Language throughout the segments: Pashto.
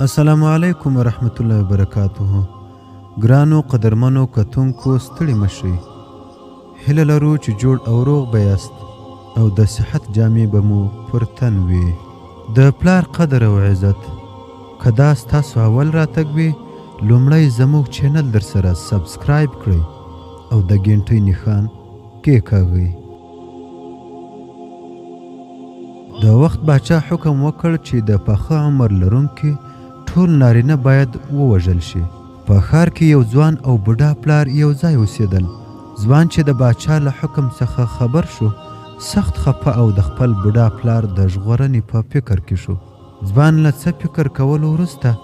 السلام علیکم ورحمت الله وبرکاته. ګرانو قدرمنو کتونکو ستړي مشئ. هیله لرو چې جوړ او روغ به یاست او د صحت جامې به مو پر تن وي. د پلار قدر او عزت که دا ستاسو اول راتګ وي، لومړی زموږ چینل در سره سبسکرایب کړئ او د ګنټۍ نښان کېکاږئ. د وخت باچا حکم وکړ چې د پاخه عمر لرونکي ټول نارینه باید ووژل شي. په ښار کې یو ځوان او بوډا پلار یو ځای اوسېدل. ځوان چې د باچا له حکم څخه خبر شو، سخت خفه او د خپل بوډا پلار د ژغورنې په فکر کې شو. ځوان له څه فکر کولو وروسته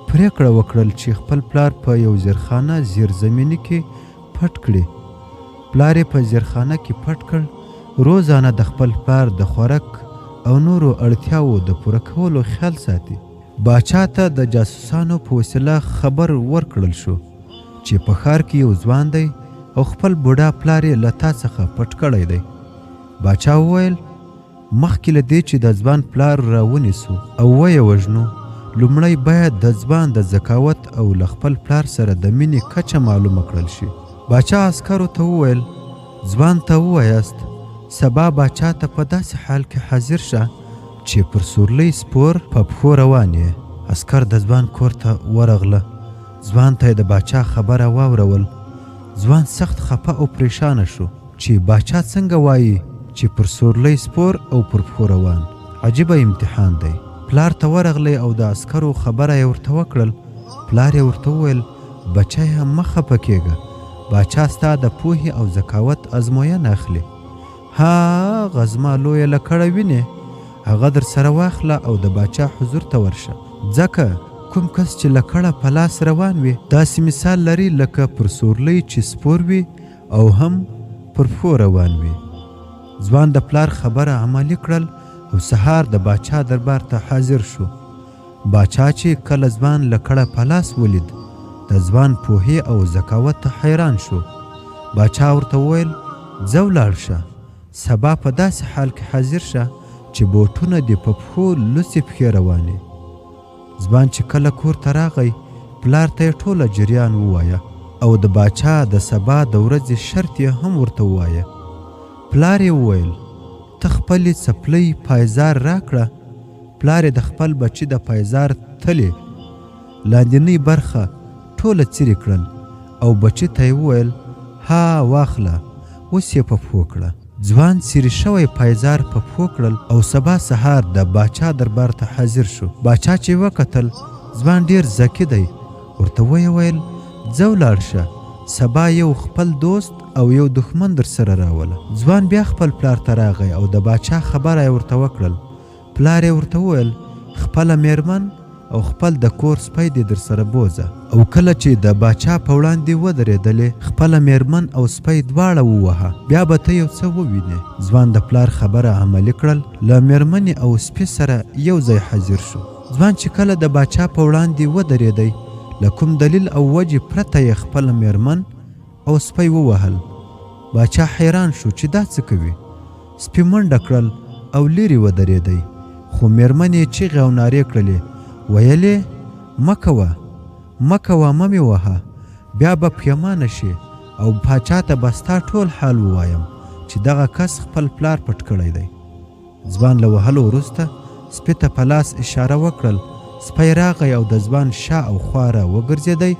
پریکړه وکړل چې خپل پلار په یو زیرخانه زیرزمیني کې پټ کړي. پلار یې په زیرخانه کې پټ کړ. روزانه د خپل پلار د خوراک او نورو اړتیاوو د پوره کولو خیال ساتي. باچا ته د جاسوسانو په وسیله خبر ورکړل شو چې په ښار کې یو ځوان دی او خپل بوډا پلار یې له تا څخه پټ کړی دی. باچا وویل مخکې له دې چې د ځوان پلار راونیسو او ویې وژنو، لومړی باید د ځوان د ذکاوت او له خپل پلار سره د مینې کچه معلومه کړل شي. باچا عسکرو ته وویل ځوان ته ووایاست سبا باچا ته په داسې حال کې حاضر شه چې پر سورلۍ سپور په پښو روان یې. عسکر د ځوان کور ته ورغله. ځوان ته یې د باچا خبره واورول. ځوان سخت خفه او پریشانه شو چې باچا څنګه وایي چې پر سورلۍ سپور او پر پښو روان. عجیبه امتحان دی. پلار ته ورغلی او د عسکرو خبره یې ورته وکړل. پلار یې ورته وویل بچیه مه خفه کېږه، باچا ستا د پوهې او ذکاوت ازموینه اخلي. هغه زما لویه لکړه وینې، هغه در سره واخله او د باچا حضور ته ورشه. ځکه کوم کس چې لکړه په لاس روان وي داسې مثال لري لکه پر سورلۍ چې سپور وي او هم پر پښو روان وي. ځوان د پلار خبره عملي کړل او سهار د باچا دربار ته حاضر شو. باچا چې کله ځوان لکړه په لاس ولید، د ځوان پوهې او ذکاوت ته حیران شو. باچا ورته وویل ځه ولاړ شه، سبا په داسې حال کې حاضر شه چې بوټونه دې په پښو لوڅې پښې روانې. ځوان چې کله کور ته راغی، پلار ته یې ټوله جریان ووایه او د باچا د سبا د ورځې شرط یې هم ورته ووایه. پلار یې وویل ته خپلې څپلۍ پایزار راکړه. پلار یې د خپل بچي د پایزار تلې لاندینۍ برخه ټوله څیرې کړل او بچي ته یې وویل ها واخله، اوس یې په پښو کړه. ځوان څیرې شوی پایزار په پښو کړل او سبا سهار د باچا دربار ته حاضر شو. باچا چې وکتل ځوان ډیر ذکي دی، ورته ویې ویل ځه ولاړ شه، سبا یو خپل دوست او یو دښمن در سره راوله. ځوان بیا خپل پلار ته راغی او د باچا خبره یې ورته وکړل. پلار یې ورته وویل خپله میرمن او خپل د کور سپی دې در سره بوزه. او کله چې د باچا په وړاندې ودرېدلې، خپله میرمن او سپی دواړه ووهه، بیا به ته یو څه ووینې. ځوان د پلار خبره عملي کړل، له میرمنې او سپي سره یو ځای حاضر شو. ځوان چې کله د باچا په وړاندې ودرېدی، له کوم دلیل او وجې پرته یې خپله میرمن او سپی ووهل. باچا حیران شو چې دا څه کوي. سپي منډه کړل او لرې ودرېدی، خو میرمن یې چیغې او نارې کړلې، ویلې مه کوه مه کوه، مه مې وهه، بیا به پښیمانه شي او باچا ته به ستا ټول حال ووایم چې دغه کس خپل پلار پټ کړی دی. ځوان له وهلو وروسته سپي ته په لاس اشاره وکړل. سپی راغی او د ځوان شا او خوا را وګرځېدی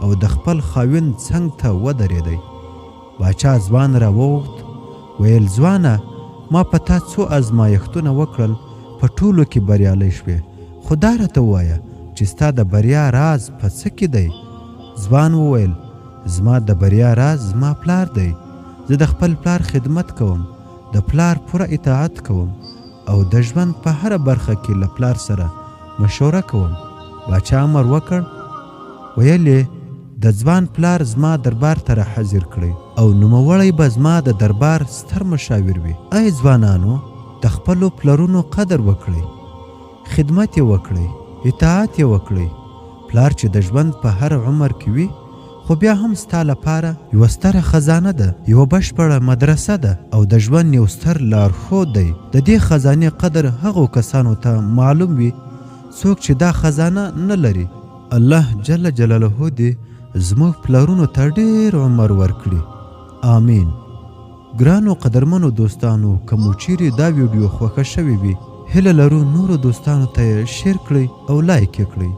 او د خپل خاوند څنګ ته ودرېدی. باچا ځوان را ووغت، ویل ځوانه ما په تا څو ازمایښتونه وکړل، په ټولو کې بریالی شوې، خو دا راته ووایه چې ستا د بریا راز په څه کې دی؟ ځوان وویل زما د بریا راز زما پلار دی. زه د خپل پلار خدمت کوم، د پلار پوره اطاعت کوم او د ژوند په هره برخه کې له پلار سره مشوره کوم. باچا امر وکړ، ویلې د ځوان پلار زما دربار ته را حاضر کړئ او نوموړی به زما د دربار ستر مشاور وي. ای ځوانانو، د خپلو پلرونو قدر وکړئ، خدمت یې وکړئ، اطاعت یې وکړئ. پلار چې د ژوند په هر عمر کې وي، خو بیا هم ستا لپاره یوه ستره خزانه ده، یوه بشپړه مدرسه ده او د ژوند یو ستر لارښود دی. د دې خزانې قدر هغو کسانو ته معلوم وي څوک چې دا خزانه نه لري. الله جل جلاله دې زموږ پلرونو ته ډېر عمر ورکړي. آمین. ګرانو قدرمنو دوستانو، که مو چیرې دا ویډیو خوښه شوې وي، هیله لرو نورو دوستانو ته یې شیر کړئ او لایک یې کړئ.